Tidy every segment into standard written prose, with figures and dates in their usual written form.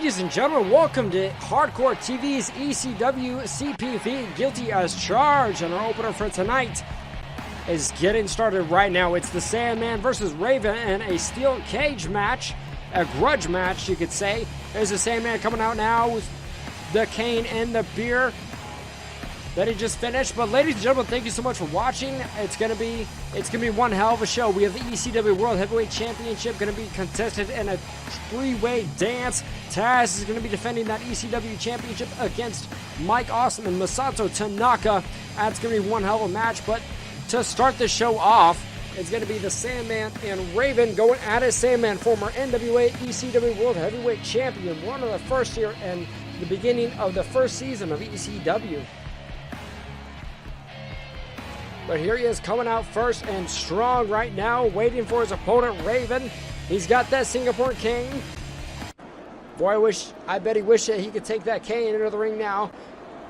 Ladies and gentlemen, welcome to Hardcore TV's ECW CPV Guilty as Charged, and our opener for tonight is getting started right now. It's the Sandman versus Raven in a steel cage match, a grudge match, you could say. There's the Sandman coming out now with the cane and the beer that he just finished. But ladies and gentlemen, thank you so much for watching. It's gonna be one hell of a show. We have the ECW World Heavyweight Championship going to be contested in a three-way dance. Taz is going to be defending that ECW Championship against Mike Awesome and Masato Tanaka. That's going to be one hell of a match. But to start the show off, it's going to be the Sandman and Raven going at it. Sandman, former NWA ECW World Heavyweight Champion, one of the first here in the beginning of the first season of ECW. But here he is coming out first and strong right now, waiting for his opponent, Raven. He's got that Singapore cane. Boy, I bet he wished that he could take that cane into the ring now.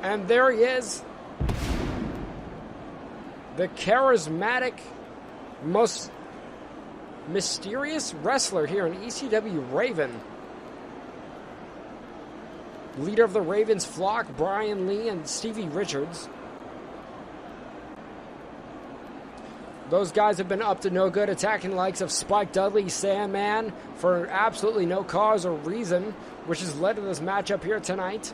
And there he is. The charismatic, most mysterious wrestler here in ECW, Raven. Leader of the Ravens flock, Brian Lee and Stevie Richards. Those guys have been up to no good, attacking the likes of Spike Dudley, Sandman, for absolutely no cause or reason, which has led to this matchup here tonight.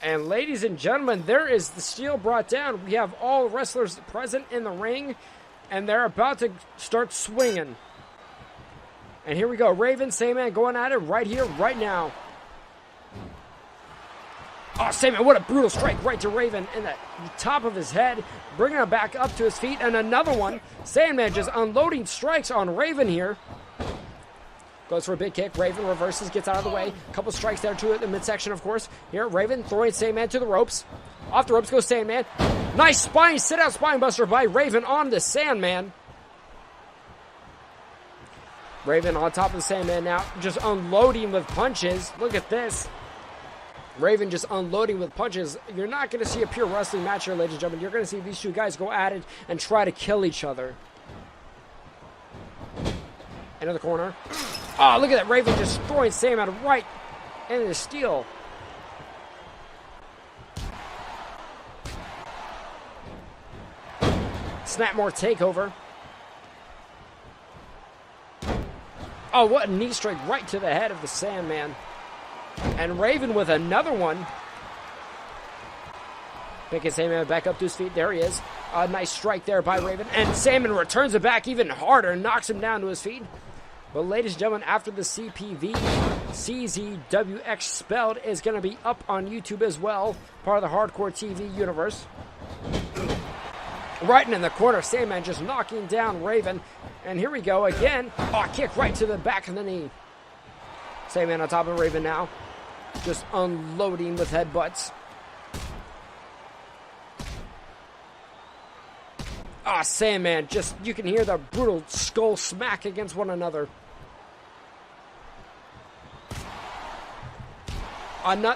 And ladies and gentlemen, there is the steel brought down. We have all wrestlers present in the ring, and they're about to start swinging. And here we go, Raven, Sandman going at it right here, right now. Oh, Sandman, what a brutal strike right to Raven in the top of his head, bringing him back up to his feet, and another one. Sandman just unloading strikes on Raven here. Goes for a big kick. Raven reverses, gets out of the way. A couple strikes there to the midsection, of course. Here, Raven throwing Sandman to the ropes. Off the ropes goes Sandman. Nice sit-out spine buster by Raven on the Sandman. Raven on top of the Sandman now, just unloading with punches. Look at this. Raven just unloading with punches. You're not going to see a pure wrestling match here, ladies and gentlemen. You're going to see these two guys go at it and try to kill each other. Into the corner. Oh, look at that. Raven just throwing Sandman right into the steel. Snapmore takeover. Oh, what a knee strike right to the head of the Sandman. And Raven with another one. Picking Sandman back up to his feet. There he is. A nice strike there by Raven. And Sandman returns it back even harder and knocks him down to his feet. But ladies and gentlemen, after the CPV, CZWX Spelled is going to be up on YouTube as well. Part of the Hardcore TV universe. Right in the corner, Sandman just knocking down Raven. And here we go again. Oh, kick right to the back of the knee. Sandman on top of Raven now. Just unloading with headbutts. Ah, Sandman, just, you can hear the brutal skull smack against one another.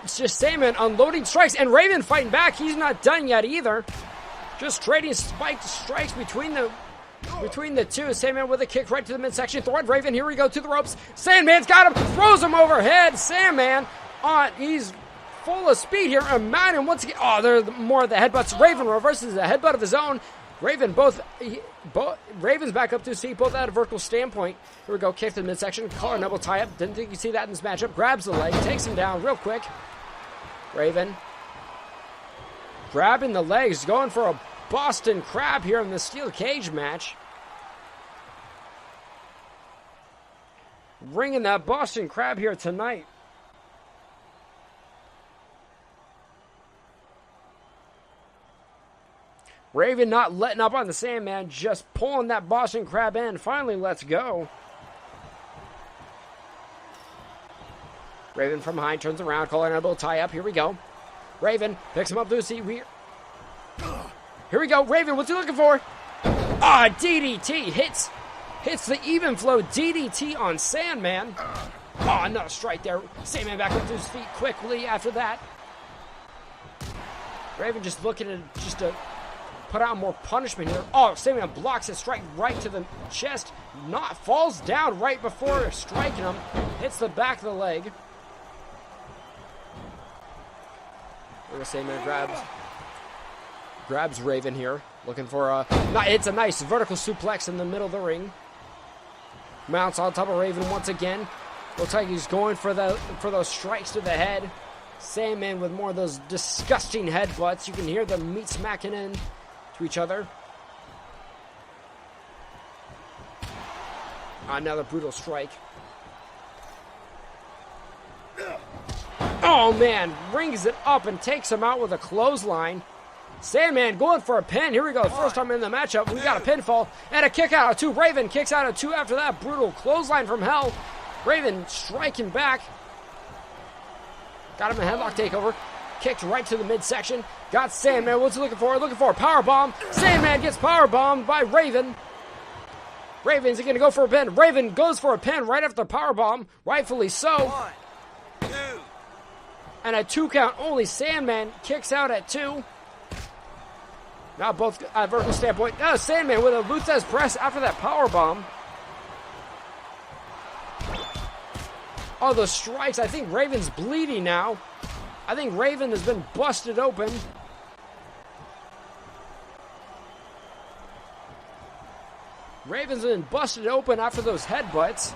Just Sandman unloading strikes, and Raven fighting back. He's not done yet either. Just trading spiked strikes between the two. Sandman with a kick right to the midsection. Throw it, Raven. Here we go to the ropes. Sandman's got him. Throws him overhead. Sandman he's full of speed here. And man, once again, oh, there's more of the headbutts. Raven reverses a headbutt of his own. Raven's back up to his feet, both at a vertical standpoint. Here we go, kick to the midsection. Collar and elbow tie up. Didn't think you'd see that in this matchup. Grabs the leg, takes him down real quick. Raven grabbing the legs, going for a Boston Crab here in the steel cage match. Ringing that Boston Crab here tonight. Raven not letting up on the Sandman, just pulling that Boston Crab in. Finally, let's go. Raven from behind, turns around, collar and elbow tie up. Here we go. Raven picks him up to the seat. Here we go. Raven, what's he looking for? Ah, DDT hits the even flow DDT on Sandman. Oh, another strike there. Sandman back up to his feet quickly after that. Raven just looking to put out more punishment here. Oh, Sandman blocks a strike right to the chest. Falls down right before striking him. hits the back of the leg. The Sandman grabs Raven here, looking for a. It's a nice vertical suplex in the middle of the ring. Mounts on top of Raven once again. Looks like he's going for those strikes to the head. Sandman with more of those disgusting headbutts. You can hear the meat smacking in to each other. Another brutal strike. Oh, man. Rings it up and takes him out with a clothesline. Sandman going for a pin. Here we go. First time in the matchup. We got a pinfall and a kick out of 2. Raven kicks out of 2 after that brutal clothesline from hell. Raven striking back. Got him a headlock takeover. Kicked right to the midsection. Got Sandman. What's he looking for? Looking for a powerbomb. Sandman gets powerbombed by Raven. Raven's going to go for a pin. Raven goes for a pin right after the powerbomb. Rightfully so. 1, 2. And a 2 count only. Sandman kicks out at 2. Now both vertical standpoint. Sandman with a Luthez press after that powerbomb. Oh, those strikes. I think Raven's bleeding now. I think Raven has been busted open. Raven's been busted open after those headbutts.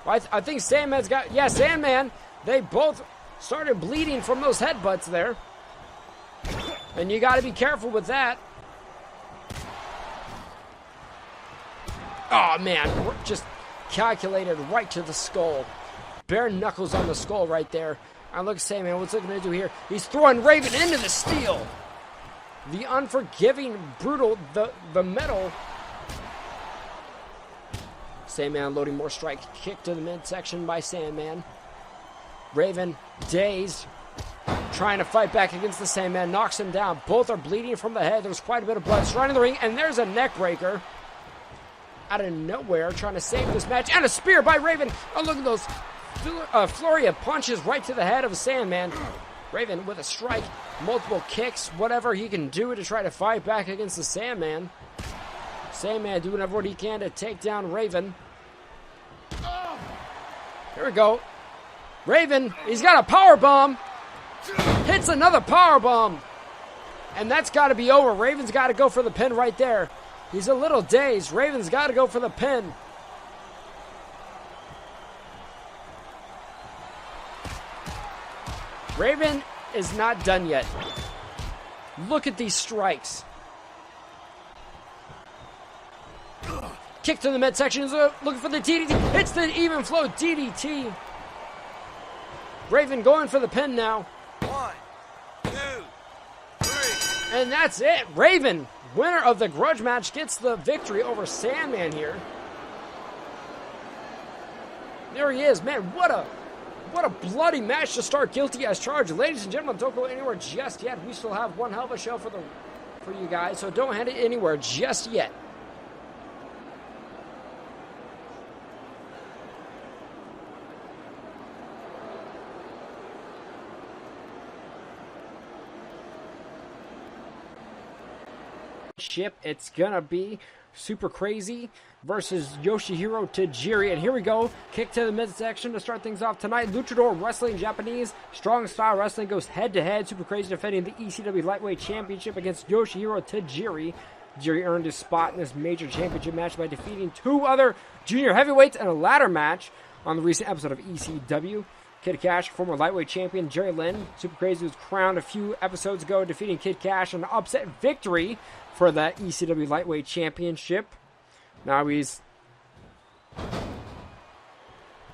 I think Sandman's got... Yeah, Sandman. They both started bleeding from those headbutts there. And you got to be careful with that. Oh, man. Just calculated right to the skull. Bare knuckles on the skull right there. And look at Sandman. What's he going to do here? He's throwing Raven into the steel. The unforgiving, brutal, the metal. Sandman loading more strikes. Kick to the midsection by Sandman. Raven, dazed. Trying to fight back against the Sandman. Knocks him down. Both are bleeding from the head. There's quite a bit of blood surrounding the ring. And there's a neck breaker. Out of nowhere, trying to save this match. And a spear by Raven. Oh, look at those flurry of punches right to the head of Sandman. Raven with a strike. Multiple kicks. Whatever he can do to try to fight back against the Sandman. Sandman doing what he can to take down Raven. Here we go. Raven, he's got a power bomb. Hits another power bomb. And that's got to be over. Raven's got to go for the pin right there. He's a little dazed. Raven's got to go for the pin. Raven is not done yet. Look at these strikes. Kick to the midsection. He's looking for the DDT. It's the even flow DDT. Raven going for the pin now. 1, 2, 3. And that's it. Raven, winner of the grudge match, gets the victory over Sandman here. There he is. Man, what a bloody match to start Guilty as Charged. Ladies and gentlemen, don't go anywhere just yet. We still have one hell of a show for you guys, so don't head it anywhere just yet. It's gonna be Super Crazy versus Yoshihiro Tajiri. And here we go. Kick to the midsection to start things off tonight. Luchador Wrestling Japanese Strong Style Wrestling goes head-to-head. Super Crazy defending the ECW Lightweight Championship against Yoshihiro Tajiri. Tajiri earned his spot in this major championship match by defeating 2 other junior heavyweights in a ladder match on the recent episode of ECW. Kid Cash, former lightweight champion Jerry Lynn. Super Crazy was crowned a few episodes ago, defeating Kid Cash in an upset victory for that ECW Lightweight Championship. Now he's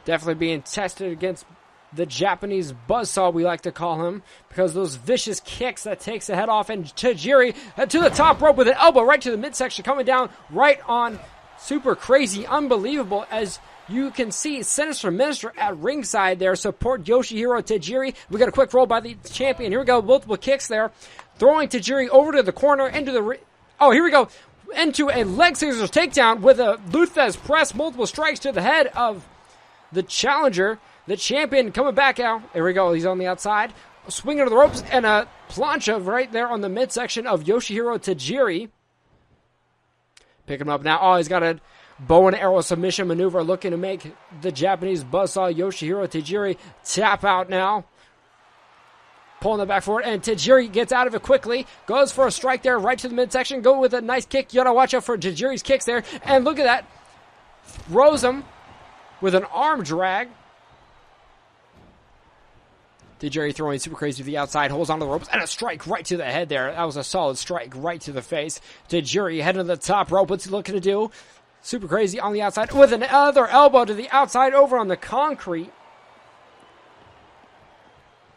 definitely being tested against the Japanese buzzsaw, we like to call him, because those vicious kicks that takes the head off. And Tajiri to the top rope with an elbow right to the midsection, coming down right on Super Crazy. Unbelievable, as you can see Sinister Minister at ringside there support Yoshihiro Tajiri. We got a quick roll by the champion. Here we go, multiple kicks there. Throwing Tajiri over to the corner, into the... Oh, here we go. Into a leg scissors takedown with a Luthez press. Multiple strikes to the head of the challenger. The champion coming back out. Here we go. He's on the outside. Swinging to the ropes and a plancha right there on the midsection of Yoshihiro Tajiri. Pick him up now. Oh, he's got a bow and arrow submission maneuver, looking to make the Japanese buzzsaw Yoshihiro Tajiri tap out now. Pulling the back forward, and Tajiri gets out of it quickly. Goes for a strike there, right to the midsection. Go with a nice kick. You gotta watch out for Tajiri's kicks there. And look at that. Throws him with an arm drag. Tajiri throwing super crazy to the outside, holds onto the ropes, and a strike right to the head there. That was a solid strike right to the face. Tajiri heading to the top rope. What's he looking to do? Super crazy on the outside with another elbow to the outside over on the concrete.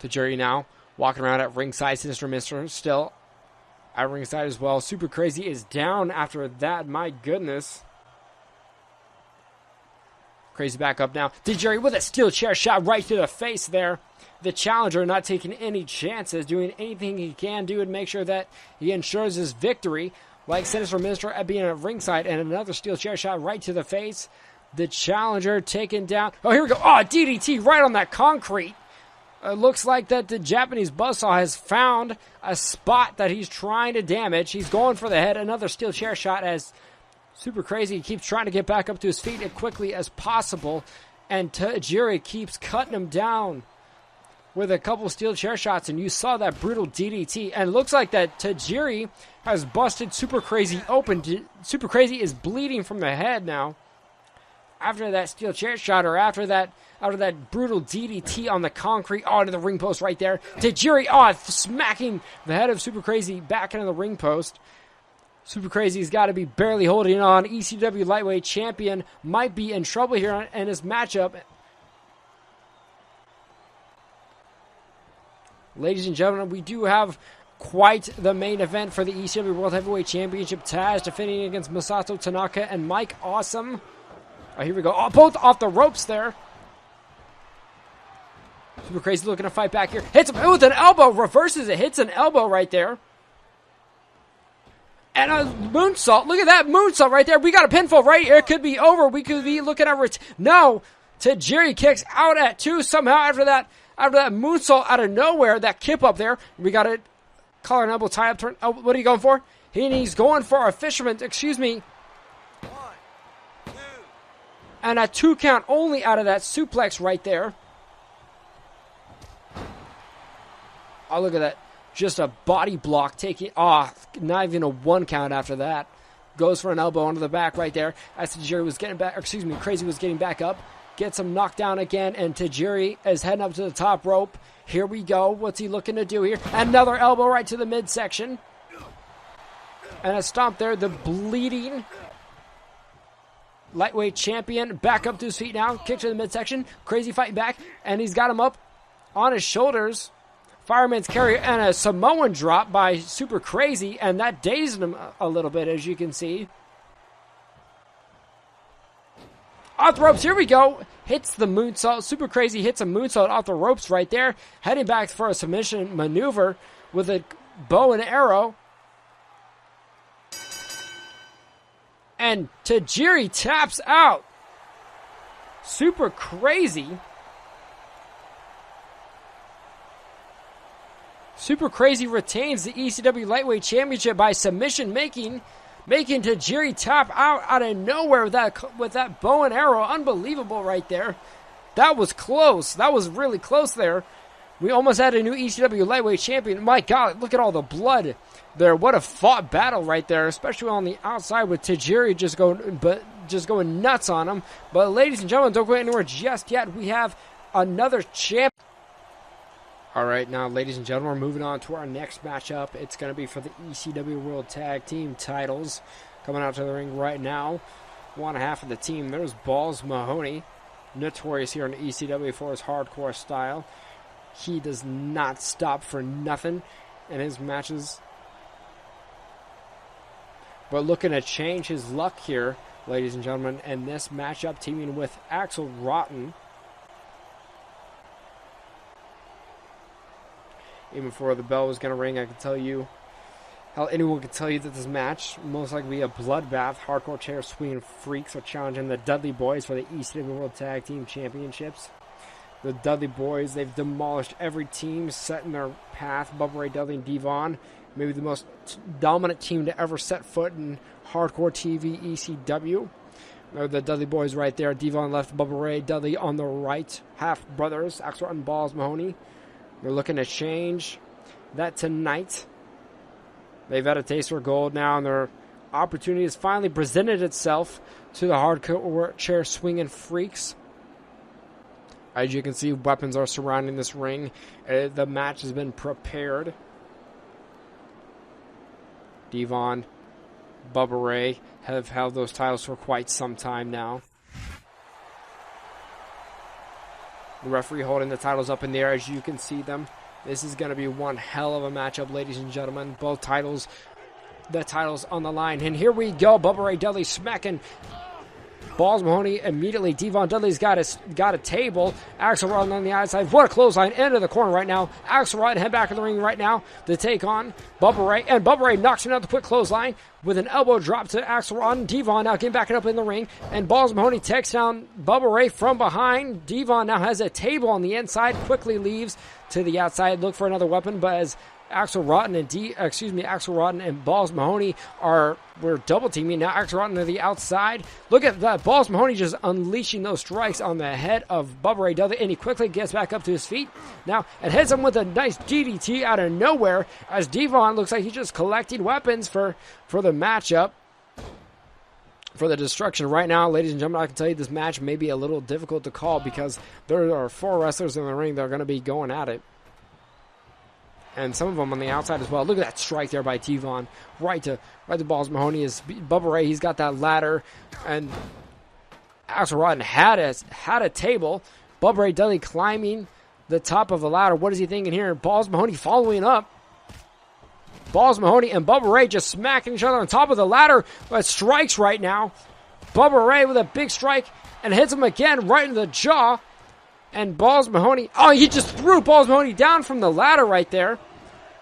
Tajiri now walking around at ringside. Sinister Mister still at ringside as well. Super crazy is down after that. My goodness. Crazy back up now. Tajiri with a steel chair shot right to the face there. The challenger not taking any chances, doing anything he can do to make sure that he ensures his victory. Like Sinister Minister at being at ringside, and another steel chair shot right to the face. The challenger taken down. Oh, here we go. Oh, DDT right on that concrete. It looks like that the Japanese buzzsaw has found a spot that he's trying to damage. He's going for the head. Another steel chair shot as Super Crazy keeps trying to get back up to his feet as quickly as possible. And Tajiri keeps cutting him down with a couple steel chair shots, and you saw that brutal DDT. And it looks like that Tajiri has busted Super Crazy open. Super Crazy is bleeding from the head now after that steel chair shot, or after that brutal DDT on the concrete. Oh, into the ring post right there. Tajiri, smacking the head of Super Crazy back into the ring post. Super Crazy's got to be barely holding on. ECW lightweight champion might be in trouble here in his matchup. Ladies and gentlemen, we do have quite the main event for the ECW World Heavyweight Championship. Taz defending against Masato Tanaka and Mike Awesome. Oh, here we go. Oh, both off the ropes there. Super Crazy looking to fight back here. Hits him with an elbow. Reverses it. Hits an elbow right there. And a moonsault. Look at that moonsault right there. We got a pinfall right here. It could be over. We could be looking at... No. Tajiri kicks out at 2 somehow after that moonsault out of nowhere, that kip up there. We got a collar and elbow tie-up turn. Oh, what are you going for? He's going for a fisherman, excuse me. 1, 2. And a 2 count only out of that suplex right there. Oh, look at that. Just a body block taking off. Not even a 1 count after that. Goes for an elbow onto the back right there. As Tajiri was getting back, Crazy was getting back up. Gets him knocked down again, and Tajiri is heading up to the top rope. Here we go. What's he looking to do here? Another elbow right to the midsection. And a stomp there. The bleeding lightweight champion back up to his feet now. Kick to the midsection. Crazy fighting back, and he's got him up on his shoulders. Fireman's carry and a Samoan drop by Super Crazy, and that dazed him a little bit, as you can see. Off the ropes, here we go. Hits the moonsault. Super Crazy hits a moonsault off the ropes right there. Heading back for a submission maneuver with a bow and arrow. And Tajiri taps out. Super Crazy. Super Crazy retains the ECW Lightweight Championship by submission, making Tajiri tap out of nowhere with that bow and arrow. Unbelievable right there. That was close. That was really close there. We almost had a new ECW Lightweight Champion. My God, look at all the blood there. What a fought battle right there, especially on the outside with Tajiri just going nuts on him. But ladies and gentlemen, don't go anywhere just yet. We have another champ. All right, now, ladies and gentlemen, we're moving on to our next matchup. It's going to be for the ECW World Tag Team titles. Coming out to the ring right now, one half of the team. There's Balls Mahoney, notorious here in ECW for his hardcore style. He does not stop for nothing in his matches. But looking to change his luck here, ladies and gentlemen, and this matchup teaming with Axel Rotten. Even before the bell was going to ring, I can tell you, hell, anyone could tell you that this match most likely be a bloodbath. Hardcore chair swinging freaks are challenging the Dudley Boys for the ECW World Tag Team Championships. The Dudley Boys, they've demolished every team set in their path. Bubba Ray Dudley and Devon, maybe the most dominant team to ever set foot in hardcore TV ECW. The Dudley boys right there. Devon left, Bubba Ray, Dudley on the right. Half brothers, Axel Rotten, Balls Mahoney. They're looking to change that tonight. They've had a taste for gold now, and their opportunity has finally presented itself to the hardcore chair swinging freaks. As you can see, weapons are surrounding this ring. The match has been prepared. Devon, Bubba Ray have held those titles for quite some time now. The referee holding the titles up in the air as you can see them. This is going to be one hell of a matchup, ladies and gentlemen. Both titles, the titles on the line. And here we go. Bubba Ray Dudley smacking Balls Mahoney immediately. Devon Dudley's got a table. Axel Rotten on the outside. What a clothesline into the corner right now. Axel Rotten head back in the ring right now to take on Bubba Ray. And Bubba Ray knocks him out the quick clothesline with an elbow drop to Axel Rotten. Devon now getting back up in the ring. And Balls Mahoney takes down Bubba Ray from behind. Devon now has a table on the inside. Quickly leaves to the outside. Look for another weapon. But as Axel Rotten and Balls Mahoney we're double teaming now. Axel Rotten to the outside. Look at that. Balls Mahoney just unleashing those strikes on the head of Bubba Ray Dudley, and he quickly gets back up to his feet now and hits him with a nice DDT out of nowhere. As Devon looks like he's just collecting weapons for the matchup, for the destruction right now. Ladies and gentlemen, I can tell you this match may be a little difficult to call because there are 4 wrestlers in the ring that are going to be going at it. And some of them on the outside as well. Look at that strike there by Devon. Right to Balls Mahoney is Bubba Ray. He's got that ladder. And Axel Rotten had a table. Bubba Ray Dudley climbing the top of the ladder. What is he thinking here? Balls Mahoney following up. Balls Mahoney and Bubba Ray just smacking each other on top of the ladder. But strikes right now. Bubba Ray with a big strike and hits him again right in the jaw. And Balls Mahoney, he just threw Balls Mahoney down from the ladder right there.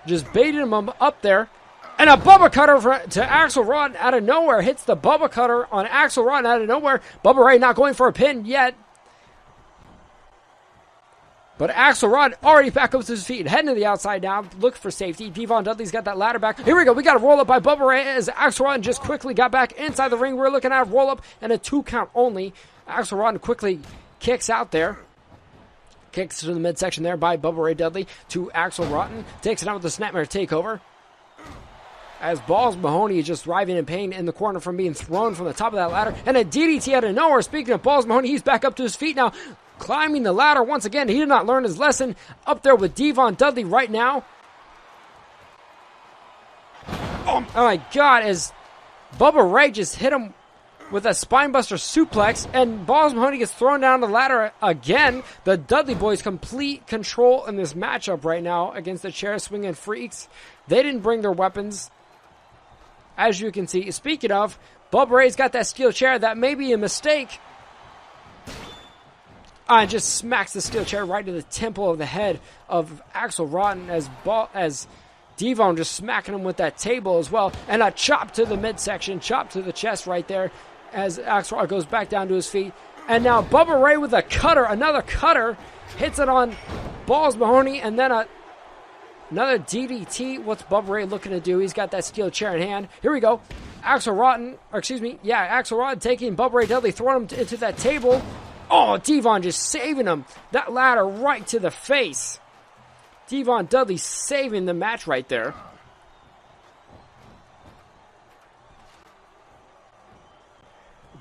Just baited him up there. And a Bubba Cutter to Axel Rotten out of nowhere. Hits the Bubba Cutter on Axel Rotten out of nowhere. Bubba Ray not going for a pin yet. But Axel Rotten already back up to his feet. Heading to the outside now. Look for safety. Devon Dudley's got that ladder back. Here we go. We got a roll up by Bubba Ray as Axel Rotten just quickly got back inside the ring. We're looking at a roll up and a 2 count only. Axel Rotten quickly kicks out there. Kicks to the midsection there by Bubba Ray Dudley to Axel Rotten. Takes it out with the Snapmare takeover. As Balls Mahoney is just writhing in pain in the corner from being thrown from the top of that ladder. And a DDT out of nowhere. Speaking of Balls Mahoney, he's back up to his feet now. Climbing the ladder once again. He did not learn his lesson. Up there with Devon Dudley right now. Oh my God. As Bubba Ray just hit him with a spinebuster suplex, and Balls Mahoney gets thrown down the ladder again. The Dudley boys complete control in this matchup right now against the chair swinging freaks. They didn't bring their weapons, as you can see. Speaking of, Bubba Ray's got that steel chair. That may be a mistake. And just smacks the steel chair right to the temple of the head of Axel Rotten as Devon just smacking him with that table as well. And a chop to the midsection, chop to the chest right there as Axel Rotten goes back down to his feet. And now Bubba Ray with a cutter, another cutter, hits it on Balls Mahoney, and then another DDT. What's Bubba Ray looking to do? He's got that steel chair in hand. Here we go. Axel Rotten taking Bubba Ray Dudley, throwing him into that table. Oh, Devon just saving him. That ladder right to the face. Devon Dudley saving the match right there.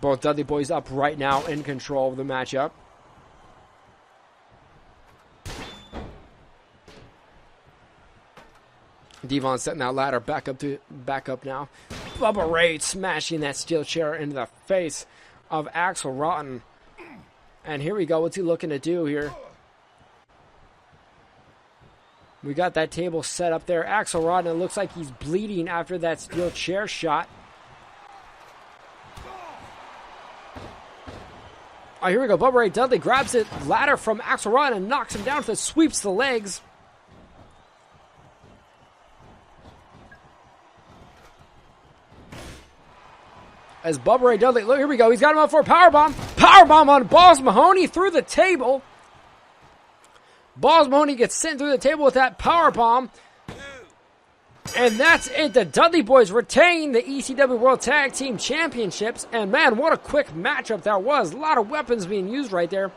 Both Dudley boys up right now in control of the matchup. Devon setting that ladder back up now. Bubba Ray smashing that steel chair into the face of Axel Rotten. And here we go. What's he looking to do here? We got that table set up there. Axel Rotten, it looks like he's bleeding after that steel chair shot. Oh, here we go. Bubba Ray Dudley grabs the ladder from Axel Rotten and knocks him down, sweeps the legs. As Bubba Ray Dudley, look, here we go. He's got him up for a powerbomb. Powerbomb on Balls Mahoney through the table. Balls Mahoney gets sent through the table with that powerbomb. And that's it. The Dudley Boys retain the ECW World Tag Team Championships. And man, what a quick matchup that was. A lot of weapons being used right there,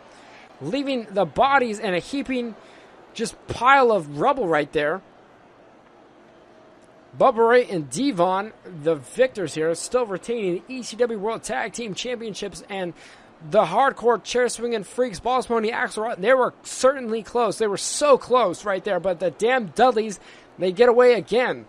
leaving the bodies in a heaping just pile of rubble right there. Bubba Ray and Devon, the victors here, still retaining the ECW World Tag Team Championships. And the Hardcore Chair Swinging Freaks, Boss Money, Axel, they were certainly close. They were so close right there. But the damn Dudleys, they get away again.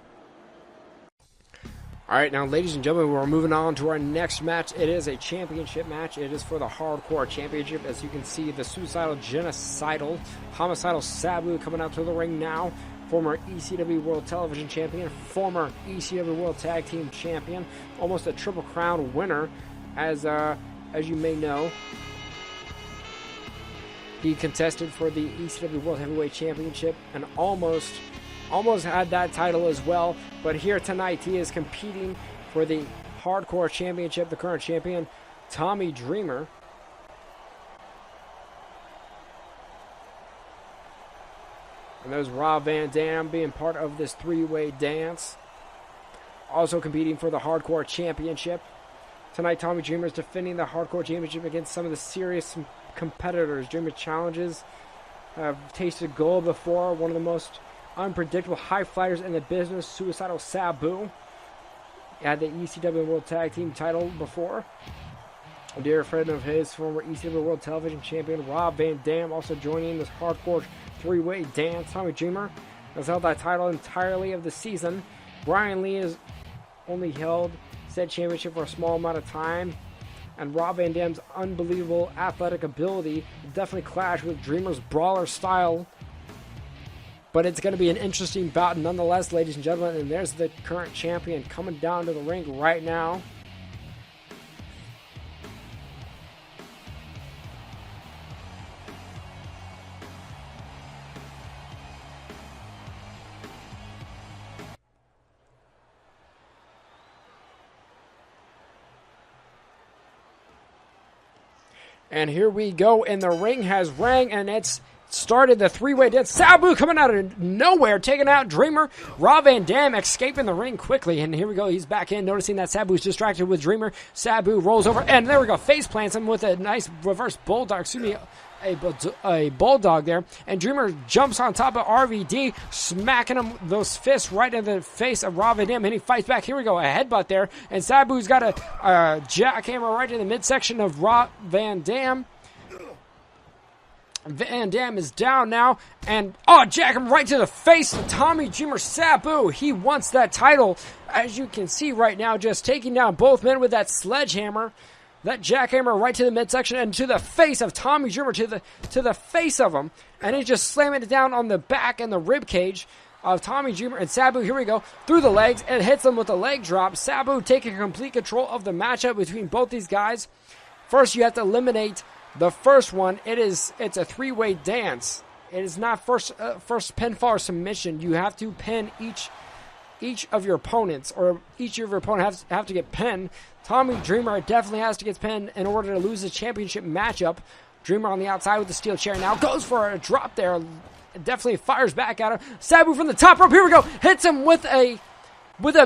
All right, now, ladies and gentlemen, we're moving on to our next match. It is a championship match. It is for the Hardcore Championship. As you can see, the suicidal, genocidal, homicidal Sabu coming out to the ring now. Former ECW World Television Champion, former ECW World Tag Team Champion, almost a Triple Crown winner, as you may know. He contested for the ECW World Heavyweight Championship and almost had that title as well. But here tonight, he is competing for the Hardcore Championship, the current champion, Tommy Dreamer. And there's Rob Van Dam being part of this three-way dance. Also competing for the Hardcore Championship. Tonight, Tommy Dreamer is defending the Hardcore Championship against some of the serious competitors. Dreamer challenges have tasted gold before. One of the most unpredictable high flyers in the business, Suicidal Sabu. He had the ECW World Tag Team title before. A dear friend of his, former ECW World Television Champion Rob Van Dam, also joining this Hardcore three-way dance. Tommy Dreamer has held that title entirely of the season. Brian Lee has only held said championship for a small amount of time. And Rob Van Dam's unbelievable athletic ability definitely clash with Dreamer's brawler style. But it's going to be an interesting bout nonetheless, ladies and gentlemen. And there's the current champion coming down to the ring right now. And here we go, and the ring has rang, and it's started the three-way dance. Sabu coming out of nowhere, taking out Dreamer. Rob Van Dam escaping the ring quickly, and here we go. He's back in, noticing that Sabu's distracted with Dreamer. Sabu rolls over, and there we go. Face plants him with a nice reverse bulldog. Excuse me, a bulldog there. And Dreamer jumps on top of RVD, smacking him those fists right in the face of Rob Van Dam, and he fights back. Here we go, a headbutt there. And Sabu's got a jackhammer right in the midsection of Rob Van Dam. Van Dam is down now, and jack him right to the face of Tommy Dreamer Sabu. He wants that title, as you can see right now, just taking down both men with that sledgehammer. That jackhammer right to the midsection and to the face of Tommy Dreamer, to the face of him. And he's just slamming it down on the back and the rib cage of Tommy Dreamer. And Sabu, here we go, through the legs, and hits him with a leg drop. Sabu taking complete control of the matchup between both these guys. First, you have to eliminate the first one. It's a three-way dance. It is not first pinfall or submission. You have to pin each of your opponents, or each of your opponents have to get pinned. Tommy Dreamer definitely has to get pinned in order to lose the championship matchup. Dreamer on the outside with the steel chair now goes for a drop there. Definitely fires back at him. Sabu from the top rope. Here we go. Hits him with a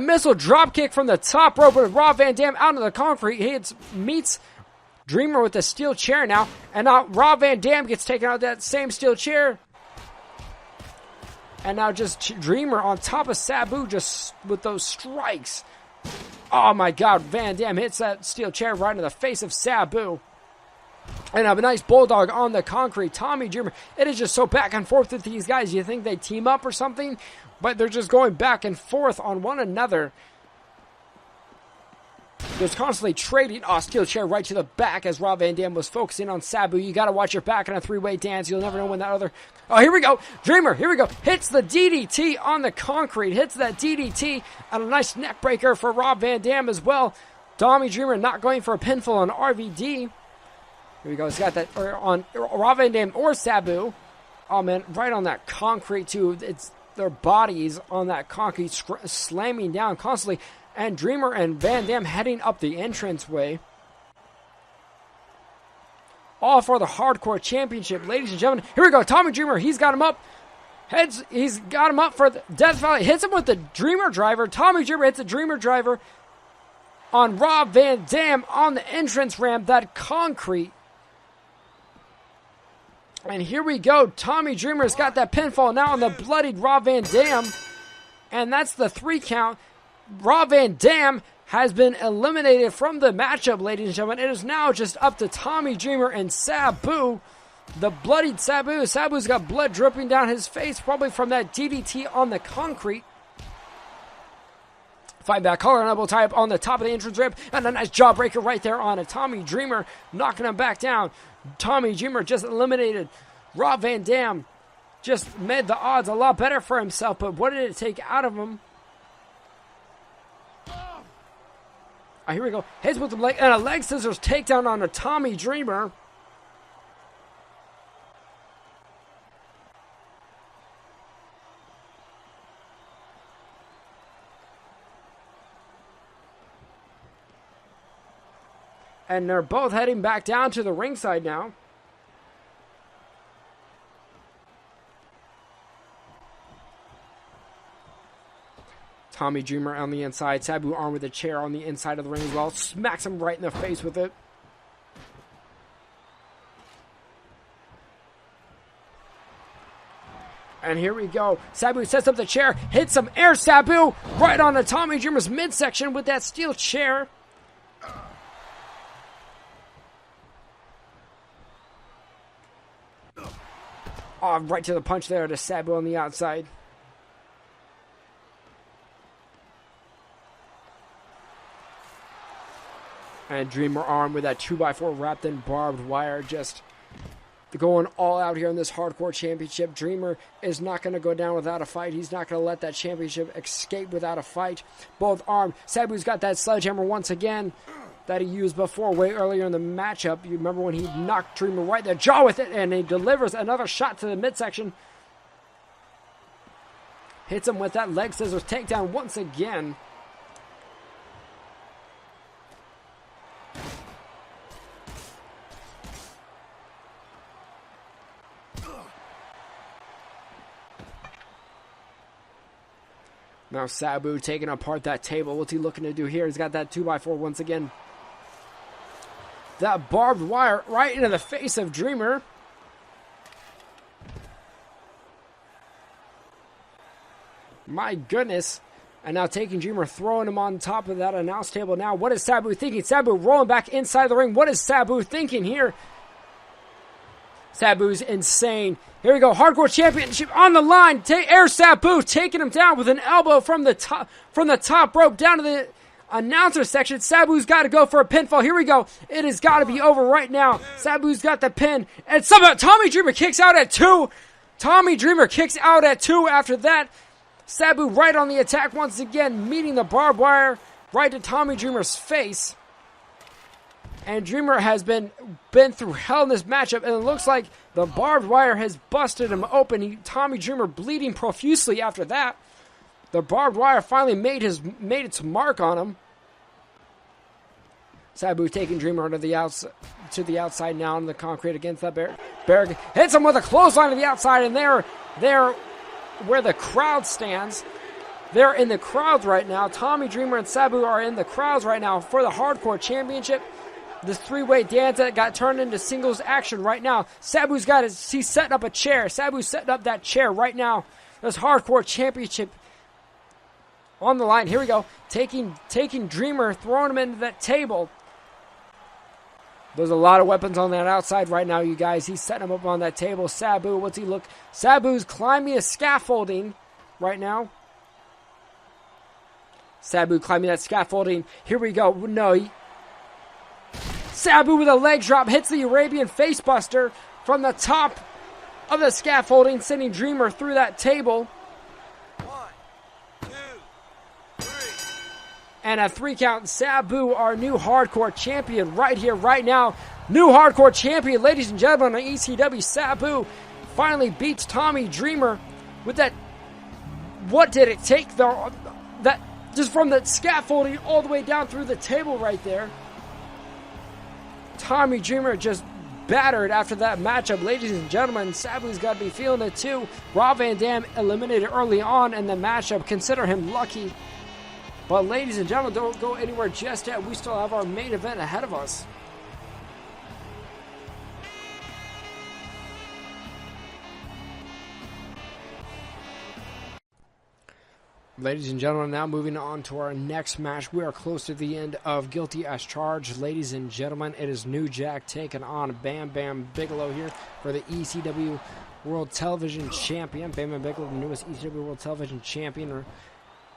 missile drop kick from the top rope. With Rob Van Dam out of the concrete. He meets Dreamer with the steel chair now. And now Rob Van Dam gets taken out of that same steel chair. And now just Dreamer on top of Sabu, just with those strikes. Oh my God, Van Dam hits that steel chair right in the face of Sabu. And a nice bulldog on the concrete. Tommy Dreamer, it is just so back and forth with these guys. You think they team up or something? But they're just going back and forth on one another. Just constantly trading. Steel chair right to the back as Rob Van Dam was focusing on Sabu. You got to watch your back in a three-way dance. You'll never know when that other... here we go. Dreamer, here we go. Hits the DDT on the concrete. Hits that DDT. And a nice neck breaker for Rob Van Dam as well. Tommy Dreamer not going for a pinfall on RVD. Here we go. He's got that on Rob Van Dam or Sabu. Oh, man. Right on that concrete, too. It's their bodies on that concrete slamming down constantly. And Dreamer and Van Dam heading up the entranceway. All for the Hardcore Championship, ladies and gentlemen. Here we go. Tommy Dreamer, he's got him up. He's got him up for the Death Valley. Hits him with the Dreamer Driver. Tommy Dreamer hits the Dreamer Driver on Rob Van Dam on the entrance ramp, that concrete. And here we go. Tommy Dreamer's got that pinfall now on the bloodied Rob Van Dam. And that's the 3 count. Rob Van Dam has been eliminated from the matchup, ladies and gentlemen. It is now just up to Tommy Dreamer and Sabu. The bloodied Sabu. Sabu's got blood dripping down his face, probably from that DDT on the concrete. Fight back, collar and elbow tie up on the top of the entrance ramp. And a nice jawbreaker right there on a Tommy Dreamer, knocking him back down. Tommy Dreamer just eliminated. Rob Van Dam just made the odds a lot better for himself, but what did it take out of him? Here we go. Hits with the leg, and a leg scissors takedown on a Tommy Dreamer. And they're both heading back down to the ringside now. Tommy Dreamer on the inside. Sabu armed with a chair on the inside of the ring as well. Smacks him right in the face with it. And here we go. Sabu sets up the chair. Hits some air Sabu right on the Tommy Dreamer's midsection with that steel chair. Oh, right to the punch there to Sabu on the outside. And Dreamer arm with that 2x4 wrapped in barbed wire, just going all out here in this Hardcore Championship. Dreamer is not going to go down without a fight. He's not going to let that championship escape without a fight. Both armed. Sabu's got that sledgehammer once again that he used before, way earlier in the matchup. You remember when he knocked Dreamer right in the jaw with it, and he delivers another shot to the midsection. Hits him with that leg scissors takedown once again. Now Sabu taking apart that table. What's he looking to do here? He's got that 2x4 once again. That barbed wire right into the face of Dreamer. My goodness. And now taking Dreamer, throwing him on top of that announce table. Now, what is Sabu thinking? Sabu rolling back inside the ring. What is Sabu thinking here? Sabu's insane. Here we go. Hardcore Championship on the line. Air Sabu taking him down with an elbow from the top rope down to the announcer section. Sabu's got to go for a pinfall. Here we go. It has got to be over right now. Sabu's got the pin. And somehow Tommy Dreamer kicks out at 2. Tommy Dreamer kicks out at 2 after that. Sabu right on the attack once again, meeting the barbed wire right to Tommy Dreamer's face. And Dreamer has been through hell in this matchup, and it looks like the barbed wire has busted him open. Tommy Dreamer bleeding profusely after that. The barbed wire finally made its mark on him. Sabu taking Dreamer to the outside now on the concrete against that barricade. Hits him with a clothesline to the outside, and they're where the crowd stands. They're in the crowd right now. Tommy Dreamer and Sabu are in the crowds right now for the Hardcore Championship. This three-way dance that got turned into singles action right now. Sabu's got he's setting up a chair. Sabu's setting up that chair right now. This Hardcore Championship on the line. Here we go. Taking Dreamer, throwing him into that table. There's a lot of weapons on that outside right now, you guys. He's setting him up on that table. Sabu, what's he look? Sabu's climbing a scaffolding right now. Sabu climbing that scaffolding. Here we go. No, Sabu with a leg drop hits the Arabian facebuster from the top of the scaffolding, sending Dreamer through that table. 1, 2, 3. And a 3 count. Sabu, our new Hardcore Champion right here, right now. New Hardcore Champion, ladies and gentlemen, on ECW. Sabu finally beats Tommy Dreamer with that. What did it take, though? That just from the scaffolding all the way down through the table right there. Tommy Dreamer just battered after that matchup, ladies and gentlemen. Sabu's got to be feeling it too. Rob Van Dam eliminated early on in the matchup. Consider him lucky. But ladies and gentlemen, don't go anywhere just yet. We still have our main event ahead of us. Ladies and gentlemen, now moving on to our next match. We are close to the end of Guilty as Charged. Ladies and gentlemen, it is New Jack taking on Bam Bam Bigelow here for the ECW World Television Champion. Bam Bam Bigelow, the newest ECW World Television Champion,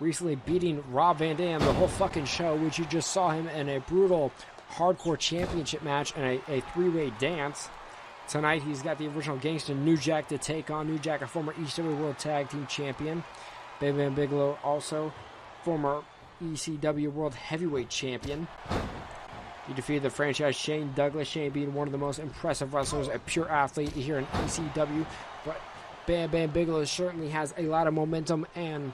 recently beating Rob Van Dam the whole fucking show, which you just saw him in a brutal hardcore championship match and a three-way dance. Tonight, he's got the original gangster New Jack to take on. New Jack, a former ECW World Tag Team Champion. Bam Bam Bigelow, also former ECW World Heavyweight Champion. He defeated the franchise Shane Douglas. Shane being one of the most impressive wrestlers, a pure athlete here in ECW. But Bam Bam Bigelow certainly has a lot of momentum and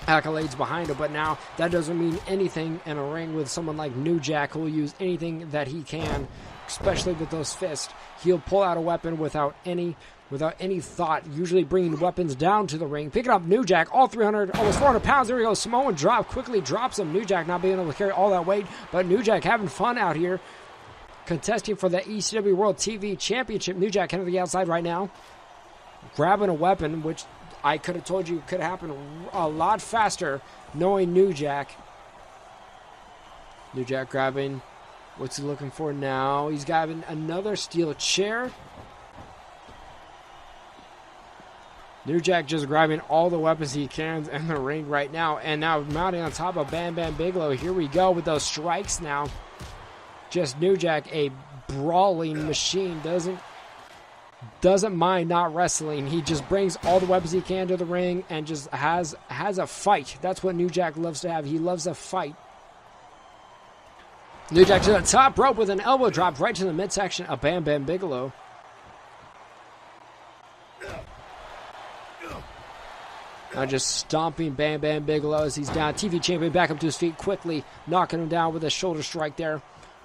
accolades behind him. But now that doesn't mean anything in a ring with someone like New Jack, who will use anything that he can, especially with those fists. He'll pull out a weapon without any thought, usually bringing weapons down to the ring. Picking up New Jack, all 300, almost 400 pounds. There we go. Samoan drop, quickly drops him. New Jack not being able to carry all that weight, but New Jack having fun out here, contesting for the ECW World TV Championship. New Jack heading to the outside right now, grabbing a weapon, which I could have told you could happen a lot faster, knowing New Jack. New Jack grabbing, what's he looking for now? He's grabbing another steel chair. New Jack just grabbing all the weapons he can in the ring right now. And now mounting on top of Bam Bam Bigelow. Here we go with those strikes now. Just New Jack, a brawling machine. Doesn't mind not wrestling. He just brings all the weapons he can to the ring and just has a fight. That's what New Jack loves to have. He loves a fight. New Jack to the top rope with an elbow drop right to the midsection of Bam Bam Bigelow. Now just stomping Bam Bam Bigelow as he's down. TV champion back up to his feet quickly, knocking him down with a shoulder strike there.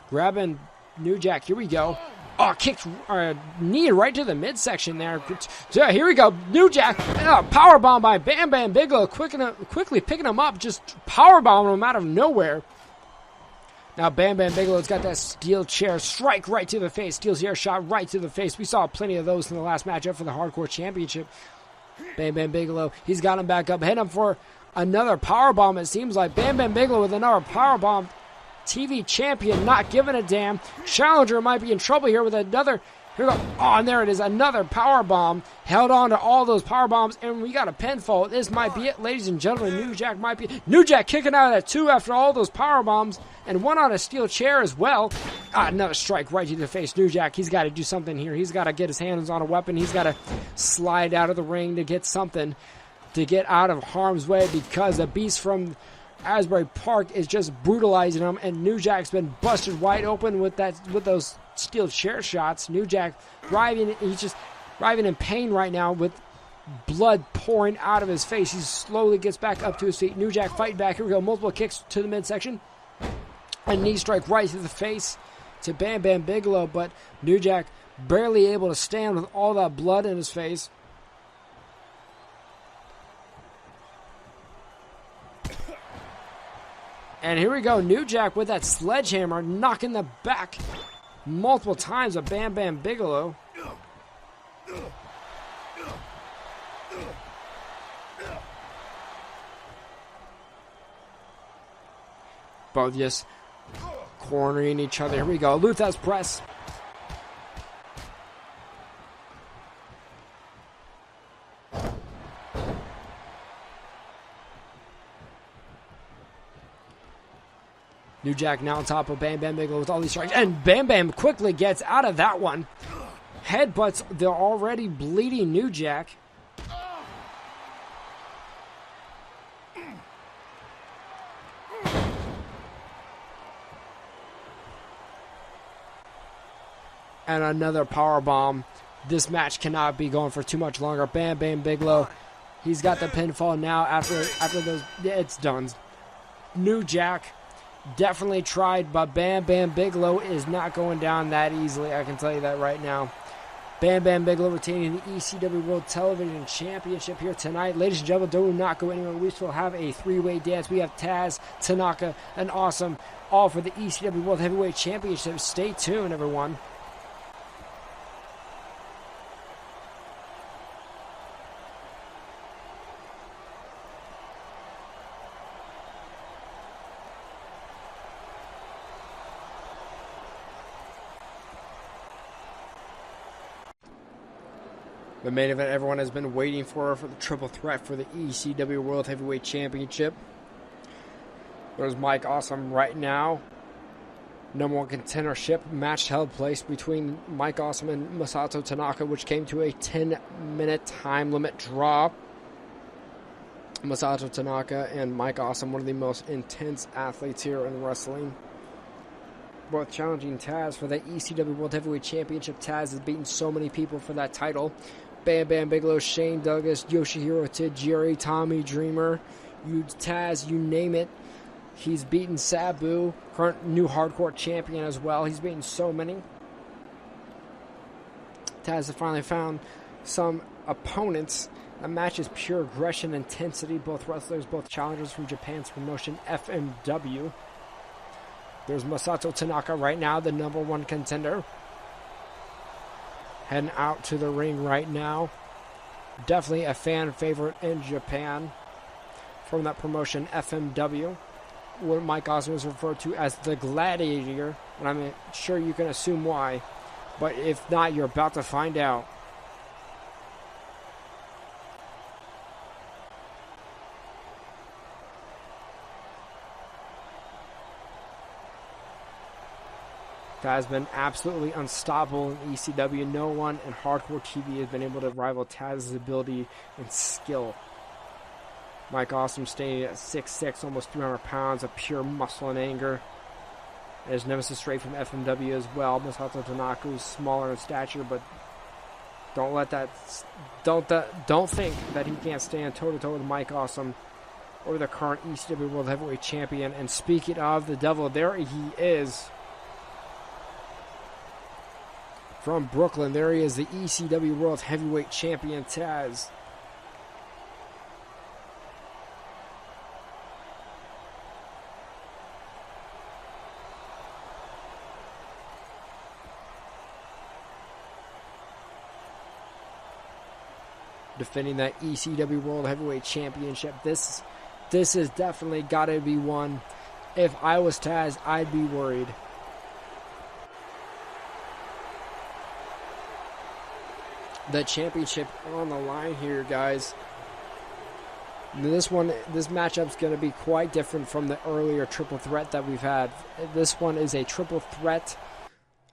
Grabbing New Jack. Here we go. Oh, kicked knee right to the midsection there. Here we go. New Jack. Power bomb by Bam Bam Bigelow. Quickly picking him up. Just power bombing him out of nowhere. Now Bam Bam Bigelow's got that steel chair strike right to the face. Steel chair shot right to the face. We saw plenty of those in the last matchup for the Hardcore Championship. Bam Bam Bigelow, he's got him back up. Heading up for another powerbomb, it seems like. Bam Bam Bigelow with another powerbomb. TV champion not giving a damn. Challenger might be in trouble here with another. Here we go. Oh, and there it is. Another powerbomb. Held on to all those powerbombs, and we got a pinfall. This might be it, ladies and gentlemen. New Jack might be. New Jack kicking out of that two after all those powerbombs, and one on a steel chair as well. Another strike right to the face. New Jack, he's got to do something here. He's got to get his hands on a weapon. He's got to slide out of the ring to get something, to get out of harm's way, because the beast from Asbury Park is just brutalizing him, and New Jack's been busted wide open with those steel chair shots. New Jack driving, he's just driving in pain right now with blood pouring out of his face. He slowly gets back up to his feet. New Jack fighting back. Here we go. Multiple kicks to the midsection. A knee strike right to the face to Bam Bam Bigelow, but New Jack barely able to stand with all that blood in his face. And here we go. New Jack with that sledgehammer knocking the back multiple times of Bam Bam Bigelow. Both just cornering each other. Here we go. Luthez press. New Jack now on top of Bam Bam Bigelow with all these strikes. And Bam Bam quickly gets out of that one. Headbutts the already bleeding New Jack. And another power bomb. This match cannot be going for too much longer. Bam Bam Bigelow, he's got the pinfall now after those. It's done. New Jack definitely tried, but Bam Bam Bigelow is not going down that easily. I can tell you that right now. Bam Bam Bigelow retaining the ECW World Television Championship here tonight. Ladies and gentlemen, do not go anywhere. We still have a three-way dance. We have Taz, Tanaka, and Awesome, all for the ECW World Heavyweight Championship. Stay tuned, everyone. The main event everyone has been waiting for the triple threat for the ECW World Heavyweight Championship. There's Mike Awesome right now. Number one contendership match held place between Mike Awesome and Masato Tanaka, which came to a 10-minute time limit draw. Masato Tanaka and Mike Awesome, one of the most intense athletes here in wrestling. Both challenging Taz for the ECW World Heavyweight Championship. Taz has beaten so many people for that title. Bam Bam Bigelow, Shane Douglas, Yoshihiro Tajiri, Tommy Dreamer, Taz, you name it. He's beaten Sabu, current new hardcore champion as well. He's beaten so many. Taz has finally found some opponents. The match is pure aggression, intensity. Both wrestlers, both challengers from Japan's promotion FMW. There's Masato Tanaka right now, the number one contender. Heading out to the ring right now. Definitely a fan favorite in Japan from that promotion FMW. What Mike Awesome is referred to as the Gladiator, and I'm sure you can assume why, but if not, you're about to find out. Has been absolutely unstoppable in ECW. No one in hardcore TV has been able to rival Taz's ability and skill. Mike Awesome staying at 6'6", almost 300 pounds of pure muscle and anger. There's nemesis straight from FMW as well. Masato Tanaka is smaller in stature, but don't think that he can't stand toe-to-toe with Mike Awesome or the current ECW World Heavyweight Champion. And speaking of the devil, there he is. From Brooklyn, there he is, the ECW World Heavyweight Champion, Taz. Defending that ECW World Heavyweight Championship. This has definitely got to be one. If I was Taz, I'd be worried. The championship on the line here, guys. This matchup's going to be quite different from the earlier triple threat that we've had. This one is a triple threat.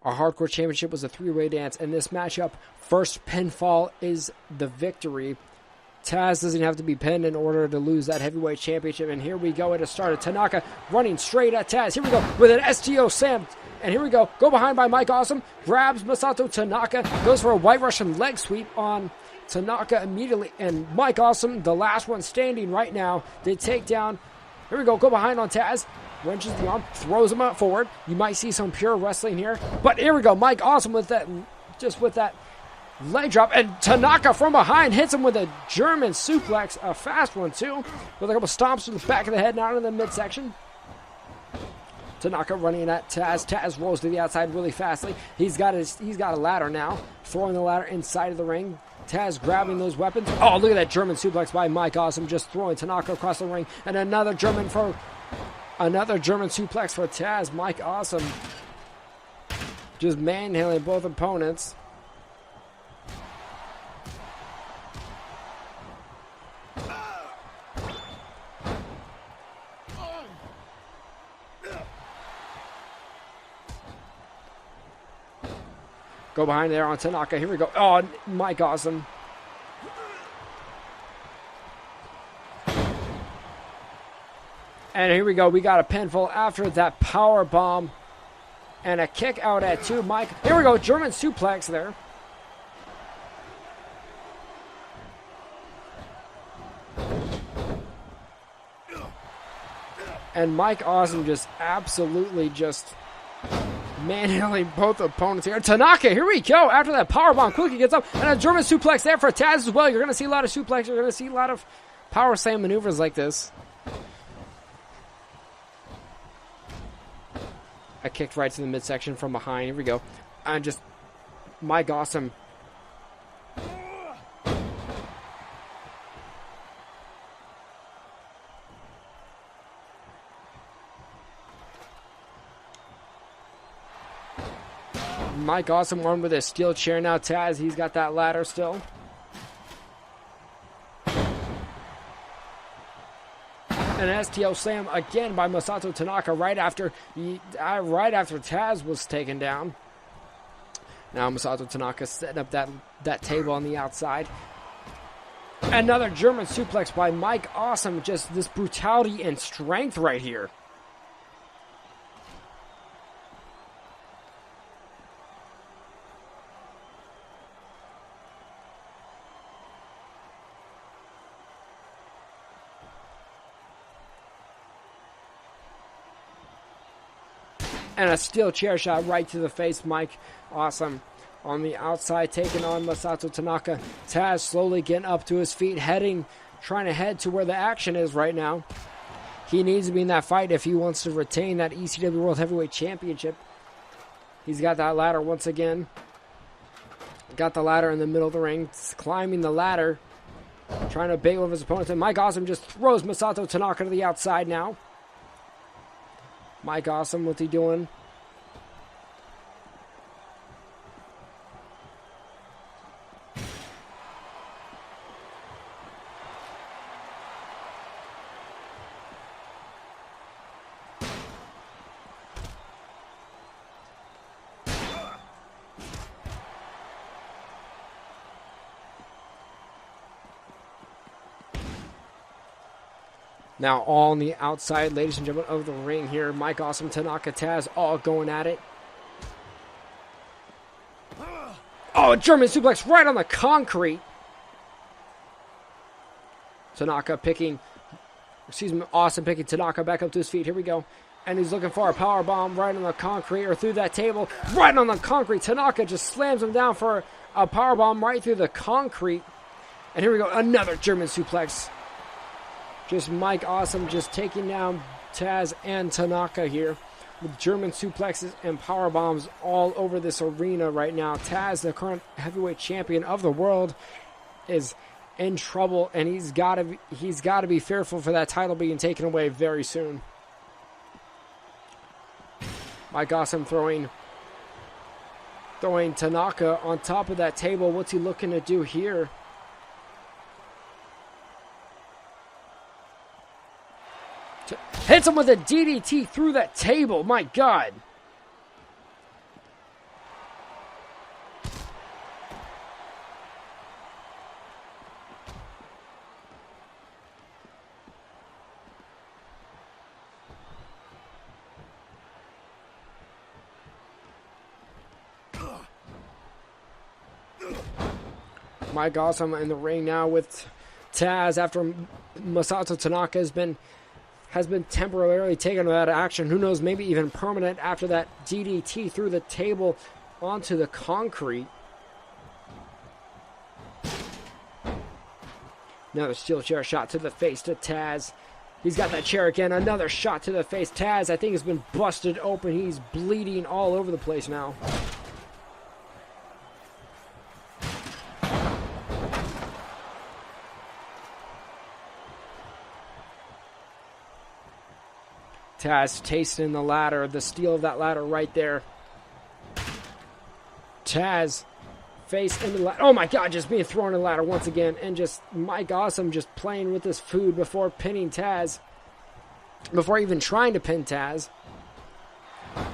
Our hardcore championship was a three-way dance. In this matchup, first pinfall is the victory. Taz doesn't have to be pinned in order to lose that heavyweight championship. And here we go at a start. Tanaka running straight at Taz. Here we go with an STO Sam. And here we go. Go behind by Mike Awesome. Grabs Masato Tanaka. Goes for a White Russian leg sweep on Tanaka immediately. And Mike Awesome, the last one standing right now, they take down. Here we go. Go behind on Taz. Wrenches the arm. Throws him up forward. You might see some pure wrestling here. But here we go. Mike Awesome with that leg drop. And Tanaka from behind hits him with a German suplex. A fast one, too. With a couple stomps to the back of the head, not in the midsection. Tanaka running at Taz. Taz rolls to the outside really fastly. He's got a ladder now. Throwing the ladder inside of the ring. Taz grabbing those weapons. Oh, look at that German suplex by Mike Awesome. Just throwing Tanaka across the ring. And another German suplex for Taz. Mike Awesome just manhandling both opponents. Go behind there on Tanaka. Here we go. Oh, Mike Awesome. And here we go. We got a pinfall after that power bomb. And a kick out at 2. Mike. Here we go. German suplex there. And Mike Awesome just absolutely just manhandling both opponents here. Tanaka, here we go. After that powerbomb, quickly gets up. And a German suplex there for Taz as well. You're going to see a lot of suplexes. You're going to see a lot of power slam maneuvers like this. I kicked right to the midsection from behind. Here we go. And just Mike Awesome. Mike Awesome won with a steel chair. Now Taz, he's got that ladder still. An STO slam again by Masato Tanaka right after Taz was taken down. Now Masato Tanaka setting up that table on the outside. Another German suplex by Mike Awesome. Just this brutality and strength right here. And a steel chair shot right to the face. Mike Awesome on the outside taking on Masato Tanaka. Taz slowly getting up to his feet, trying to head to where the action is right now. He needs to be in that fight if he wants to retain that ECW World Heavyweight Championship. He's got that ladder once again. Got the ladder in the middle of the ring. Climbing the ladder. Trying to bait with his opponent. And Mike Awesome just throws Masato Tanaka to the outside now. Mike Awesome, what's he doing? Now all on the outside, ladies and gentlemen, of the ring here. Mike Awesome, Tanaka, Taz, all going at it. Oh, a German suplex right on the concrete. Awesome picking Tanaka back up to his feet. Here we go. And he's looking for a power bomb right on the concrete or through that table. Right on the concrete. Tanaka just slams him down for a power bomb right through the concrete. And here we go. Another German suplex. Just Mike Awesome just taking down Taz and Tanaka here with German suplexes and power bombs all over this arena right now. Taz, the current heavyweight champion of the world, is in trouble, and he's got to be fearful for that title being taken away very soon. Mike Awesome throwing Tanaka on top of that table. What's he looking to do here? Hits him with a DDT through that table. My God. Mike Awesome in the ring now with Taz after Masato Tanaka has been temporarily taken out of action. Who knows, maybe even permanent after that DDT through the table onto the concrete. Another steel chair shot to the face to Taz. He's got that chair again. Another shot to the face. Taz, I think, has been busted open. He's bleeding all over the place now. Taz tasting the ladder, the steel of that ladder right there. Taz, face into the ladder. Oh my God, just being thrown in the ladder once again. And just Mike Awesome just playing with this food before pinning Taz. Before even trying to pin Taz.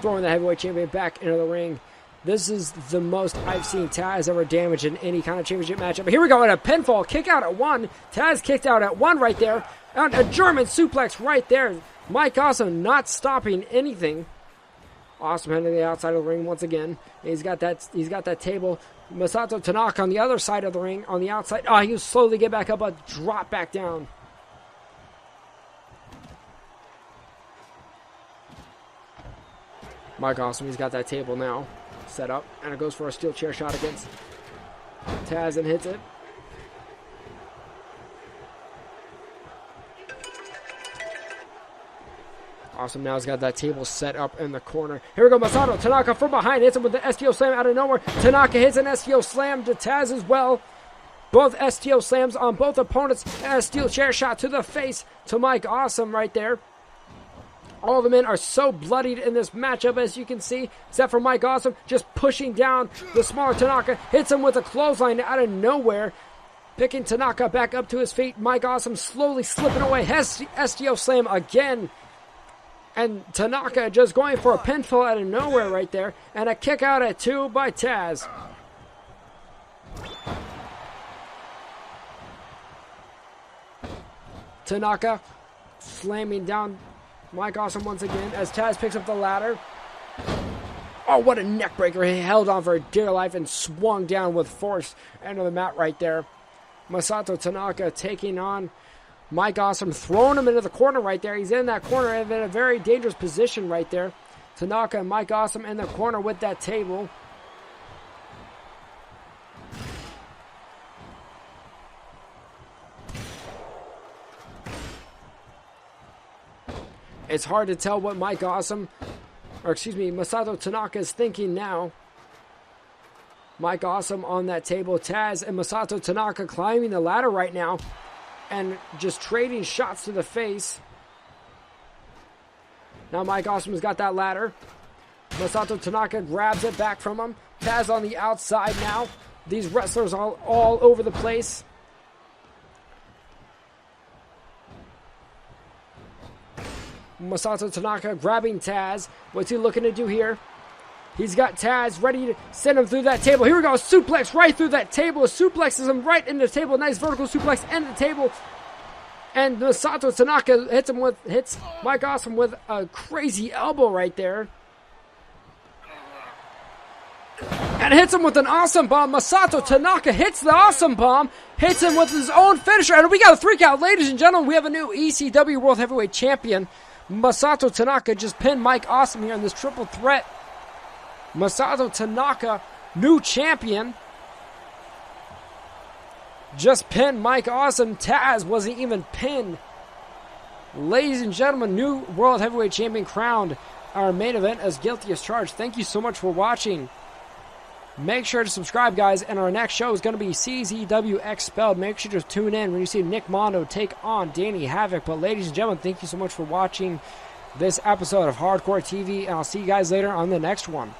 Throwing the heavyweight champion back into the ring. This is the most I've seen Taz ever damage in any kind of championship matchup. But here we go, at a pinfall, kick out at 1. Taz kicked out at 1 right there. And a German suplex right there. Mike Awesome not stopping anything. Awesome heading to the outside of the ring once again. He's got that table. Masato Tanaka on the other side of the ring, on the outside. Oh, he'll slowly get back up, but drop back down. Mike Awesome, he's got that table now set up, and it goes for a steel chair shot against Taz and hits it. Awesome now has got that table set up in the corner. Here we go, Masato Tanaka from behind hits him with the STO slam out of nowhere. Tanaka hits an STO slam to Taz as well. Both STO slams on both opponents, and a steel chair shot to the face to Mike Awesome right there. All the men are so bloodied in this matchup, as you can see, except for Mike Awesome just pushing down the smaller Tanaka. Hits him with a clothesline out of nowhere. Picking Tanaka back up to his feet. Mike Awesome slowly slipping away. STO slam again. And Tanaka just going for a pinfall out of nowhere right there. And a kick out at 2 by Taz. Tanaka slamming down Mike Awesome once again as Taz picks up the ladder. Oh, what a neck breaker. He held on for dear life and swung down with force into the mat right there. Masato Tanaka taking on Mike Awesome, throwing him into the corner right there. He's in that corner and in a very dangerous position right there. Tanaka and Mike Awesome in the corner with that table. It's hard to tell what Masato Tanaka is thinking now. Mike Awesome on that table. Taz and Masato Tanaka climbing the ladder right now and just trading shots to the face. Now Mike Awesome has got that ladder. Masato Tanaka grabs it back from him. Taz on the outside now. These wrestlers all over the place. Masato Tanaka grabbing Taz. What's he looking to do here? He's got Taz ready to send him through that table. Here we go. Suplex right through that table. Suplexes him right into the table. Nice vertical suplex into the table. And Masato Tanaka hits Mike Awesome with a crazy elbow right there. And hits him with an awesome bomb. Masato Tanaka hits the awesome bomb. Hits him with his own finisher. And we got a 3 count. Ladies and gentlemen, we have a new ECW World Heavyweight Champion. Masato Tanaka just pinned Mike Awesome here in this triple threat. Masato Tanaka, new champion. Just pinned Mike Awesome. Taz wasn't even pinned. Ladies and gentlemen, new World Heavyweight Champion crowned. Our main event as Guilty as Charged. Thank you so much for watching. Make sure to subscribe, guys. And our next show is going to be CZW Expelled. Make sure to tune in when you see Nick Mondo take on Danny Havoc. But ladies and gentlemen, thank you so much for watching this episode of Hardcore TV. And I'll see you guys later on the next one.